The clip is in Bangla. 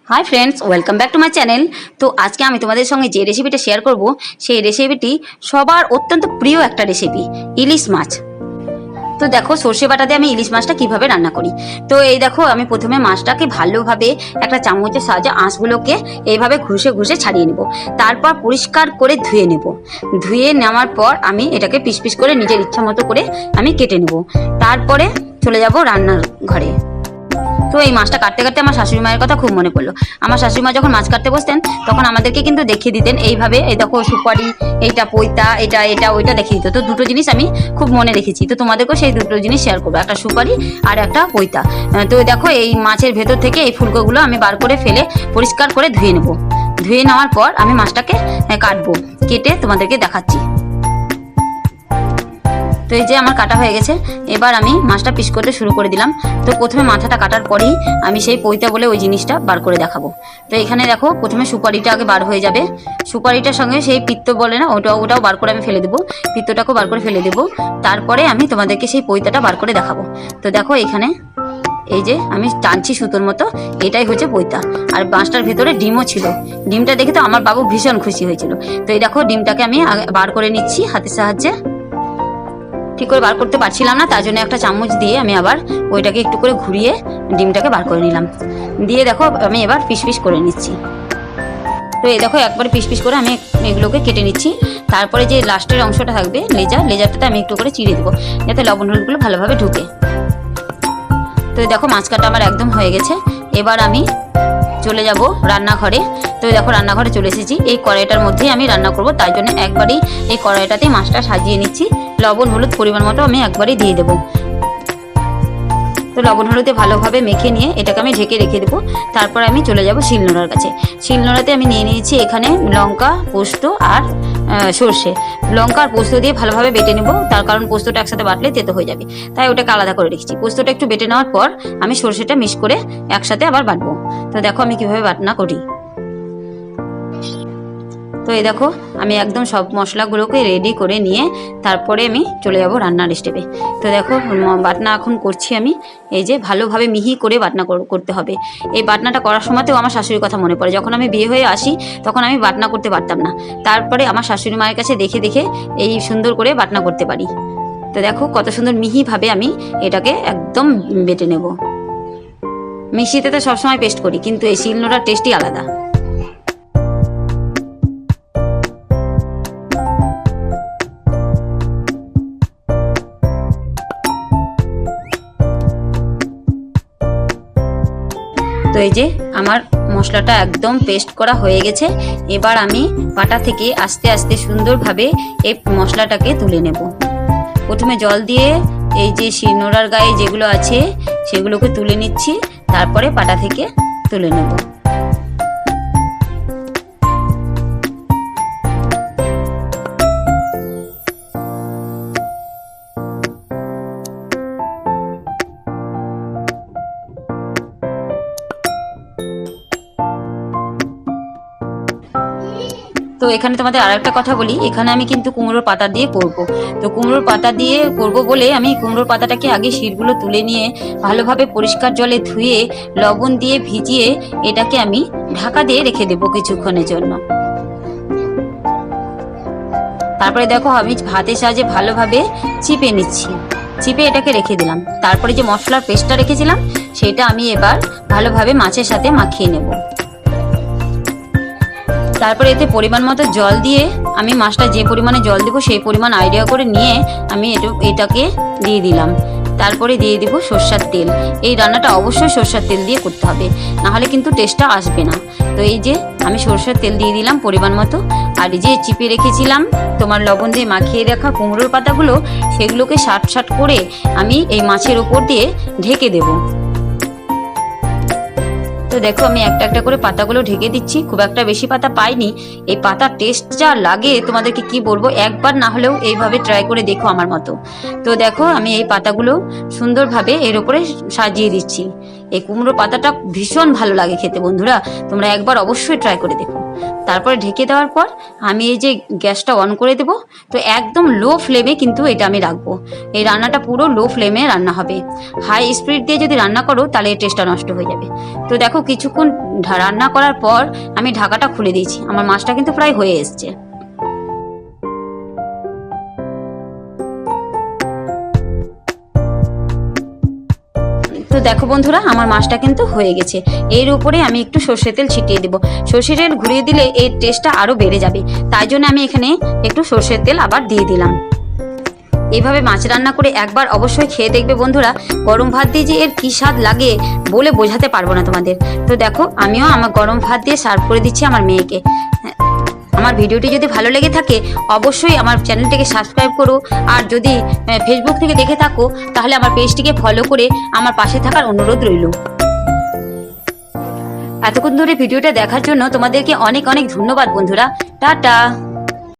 High friends welcome back to my channel. तो आज के आमी तुम्हादेर संगे जे रेसिपिटा शेयर करब सेई रेसिपिटी सबार अत्यंत प्रिय एक रेसिपि इलिश माछ। तो देखो सर्षे बाटा दिये आमी इलिश माछटा किभाबे रान्ना करी। तो এই দেখো আমি প্রথমে মাছটাকে ভালোভাবে একটা চামচের সাহায্যে আঁশগুলোকে এইভাবে ঘষে ঘষে ছাড়িয়ে নেব, তারপর পরিষ্কার করে ধুয়ে নেব। ধুয়ে নেওয়ার পর আমি এটাকে পিস পিস করে নিজের ইচ্ছা মতো করে আমি কেটে নেব। তারপরে চলে যাব রান্নার ঘরে। তো এই মাছটা কাটতে কাটতে আমার শাশুড়ি মায়ের কথা খুব মনে পড়লো। আমার শাশুড়ি মা যখন মাছ কাটতে বসতেন তখন আমাদেরকে কিন্তু দেখিয়ে দিতেন এইভাবে, এই দেখো সুপারি, এইটা পৈতা, এটা এটা ওইটা দেখিয়ে দিত। তো দুটো জিনিস আমি খুব মনে রেখেছি, তো তোমাদেরকেও সেই দুটো জিনিস শেয়ার করবো, একটা সুপারি আর একটা পৈতা। তো দেখো এই মাছের ভেতর থেকে এই ফুলকোগুলো আমি বার করে ফেলে পরিষ্কার করে ধুয়ে নেব। ধুয়ে নেওয়ার পর আমি মাছটাকে কাটবো, কেটে তোমাদেরকে দেখাচ্ছি। তো এই যে আমার কাটা হয়ে গেছে, এবার আমি মাছটা পিস করতে শুরু করে দিলাম। তো প্রথমে মাথাটা কাটার পরেই আমি সেই পৈতা বলে ওই জিনিসটা বার করে দেখাবো। তো এখানে দেখো প্রথমে সুপারিটা আগে বার হয়ে যাবে, সুপারিটার সঙ্গে সেই পিত্ত বলে না ওটাও বার করে আমি ফেলে দেবো, পিত্তটাকেও বার করে ফেলে দেবো। তারপরে আমি তোমাদেরকে সেই পৈতাটা বার করে দেখাবো। তো দেখো এখানে এই যে আমি টানছি সুতোর মতো, এটাই হচ্ছে পৈতা। আর মাছটার ভেতরে ডিমও ছিল, ডিমটা দেখে তো আমার বাবু ভীষণ খুশি হয়েছিল। তো এই দেখো ডিমটাকে আমি বার করে নিচ্ছি হাতের সাহায্যে। ঠিক করে বার করতে পারছিলাম না, তার জন্য একটা চামচ দিয়ে আমি আবার ওইটাকে একটু করে ঘুরিয়ে ডিমটাকে বার করে নিলাম। দিয়ে দেখো আমি এবার পিস পিস করে নিচ্ছি। তো এই দেখো একবারে পিস পিস করে আমি এগুলোকে কেটে নিচ্ছি। তারপরে যে লাস্টের অংশটা থাকবে লেজারটাতে আমি একটু করে চিড়ে দেবো, যাতে লবণ হলুদগুলো ভালোভাবে ঢুকে। তো দেখো মাছ কাটা আমার একদম হয়ে গেছে। এবার আমি চলে যাব রান্নাঘরে। তো দেখো রান্নাঘরে চলে এসেছি, এই কড়াইটার মধ্যেই আমি রান্না করব, তাই জন্য একবারেই এই কড়াইটাতেই মাছটা সাজিয়ে নিচ্ছি। লবণ হলুদ পরিমাণ মতো আমি একবারেই দিয়ে দেবো। তো লবণ হলুদে ভালোভাবে মেখে নিয়ে এটাকে আমি ঢেকে রেখে দেবো। তারপর আমি চলে যাব শিলনোড়ার কাছে। শিলনোড়াতে আমি নিয়ে নিয়েছি এখানে লঙ্কা, পোস্ত আর সর্ষে। লঙ্কা আর পোস্ত দিয়ে ভালোভাবে বেটে নেব, তার কারণ পোস্তটা একসাথে বাটলে তেতো হয়ে যাবে, তাই ওটাকে আলাদা করে রেখেছি। পোস্তটা একটু বেটে নেওয়ার পর আমি সর্ষেটা মিক্স করে একসাথে আবার বাটবো। তো দেখো আমি কিভাবে বাটনা করি। তো এই দেখো আমি একদম সব মশলাগুলোকে রেডি করে নিয়ে তারপরে আমি চলে যাব রান্নার স্টেপে। তো দেখো বাটনা এখন করছি আমি, এই যে ভালোভাবে মিহি করে বাটনা করতে হবে। এই বাটনাটা করার সময়তেও আমার শাশুড়ির কথা মনে পড়ে। যখন আমি বিয়ে হয়ে আসি তখন আমি বাটনা করতে পারতাম না, তারপরে আমার শাশুড়ি মায়ের কাছে দেখে দেখে এই সুন্দর করে বাটনা করতে পারি। তো দেখো কত সুন্দর মিহিভাবে আমি এটাকে একদম বেটে নেব। মিক্সিতে তো সবসময় পেস্ট করি, কিন্তু এই শিলনোড়ার টেস্টই আলাদা। তো এই যে আমার মশলাটা একদম পেস্ট করা হয়ে গেছে। এবার আমি পাটা থেকে আস্তে আস্তে সুন্দরভাবে এই মশলাটাকে তুলে নেব। প্রথমে জল দিয়ে এই যে শিলনোড়ার গায়ে যেগুলো আছে সেগুলোকে তুলে নিচ্ছি, তারপরে পাটা থেকে তুলে নেব। তো এখানে তোমাদের আর একটা কথা বলি, এখানে আমি কিন্তু কুমড়োর পাতা দিয়ে করব। তো কুমড়োর পাতা দিয়ে করব বলে আমি কুমড়োর পাতাটাকে আগে শিরগুলো তুলে নিয়ে ভালোভাবে পরিষ্কার জলে ধুয়ে লবণ দিয়ে ভিজিয়ে এটাকে আমি ঢাকা দিয়ে রেখে দেবো কিছুক্ষণের জন্য। তারপরে দেখো আমি হাতের সাহায্যে ভালোভাবে চিপে নিচ্ছি, চিপে এটাকে রেখে দিলাম। তারপরে যে মশলার পেস্টটা রেখেছিলাম সেটা আমি এবার ভালোভাবে মাছের সাথে মাখিয়ে নেব। তারপরে এতে পরিমাণ মতো জল দিয়ে আমি মাছটা যে পরিমাণে জল দেবো সেই পরিমাণ আইডিয়া করে নিয়ে আমি এটাকে দিয়ে দিলাম। তারপরে দিয়ে দিব সরষের তেল। এই রান্নাটা অবশ্যই সরষের তেল দিয়ে করতে হবে, নাহলে কিন্তু টেস্টটা আসবে না। তো এই যে আমি সরষের তেল দিয়ে দিলাম পরিমাণ মতো। আর এই যে চিপে রেখেছিলাম তোমার লবণ দিয়ে মাখিয়ে রাখা কুমড়োর পাতাগুলো, সেগুলোকে সাট করে আমি এই মাছের ওপর দিয়ে ঢেকে দেবো। তো দেখো আমি একটা একটা করে পাতাগুলো ঢেকে দিচ্ছি। খুব একটা বেশি পাতা পাইনি, এই পাতার টেস্ট যা লাগে তোমাদেরকে কি বলবো, একবার না হলেও এইভাবে ট্রাই করে দেখো আমার মতো। তো দেখো আমি এই পাতাগুলো সুন্দরভাবে এর উপরে সাজিয়ে দিচ্ছি। এই কুমড়ো পাতাটা ভীষণ ভালো লাগে খেতে বন্ধুরা, তোমরা একবার অবশ্যই ট্রাই করে দেখো। তারপরে ঢেকে দেওয়ার পর আমি এই যে গ্যাসটা অন করে দেব। তো একদম লো ফ্লেমে কিন্তু এটা আমি রাখবো। এই রান্নাটা পুরো লো ফ্লেমে রান্না হবে। হাই স্পিড দিয়ে যদি রান্না করো তাহলে এই টেস্টটা নষ্ট হয়ে যাবে। তো দেখো কিছুক্ষণ রান্না করার পর আমি ঢাকাটা খুলে দিয়েছি। আমার মাছটা কিন্তু প্রায় হয়ে এসছে। তো দেখো বন্ধুরা, আমার মাছটা কিন্তু হয়ে গেছে। এর উপরে আমি একটু সর্ষের তেল ছিটিয়ে দেবো। সর্ষের তেল ঘুরিয়ে দিলে এর টেস্টটা আরও বেড়ে যাবে, তাই জন্য আমি এখানে একটু সর্ষের তেল আবার দিয়ে দিলাম। এইভাবে মাছ রান্না করে একবার অবশ্যই খেয়ে দেখবে বন্ধুরা। গরম ভাত দিয়ে যে এর কী স্বাদ লাগে বলে বোঝাতে পারবো না তোমাদের। তো দেখো আমিও আমার গরম ভাত দিয়ে সার্ভ করে দিচ্ছি আমার মেয়েকে। আমার ভিডিওটি যদি ভালো লেগে থাকে অবশ্যই আমার চ্যানেলটিকে সাবস্ক্রাইব করো। আর যদি ফেসবুক থেকে দেখে থাকো তাহলে আমার পেজটিকে ফলো করে আমার পাশে থাকার অনুরোধ রইল। এতক্ষণ ধরে ভিডিওটা দেখার জন্য তোমাদেরকে অনেক অনেক ধন্যবাদ বন্ধুরা। টাটা।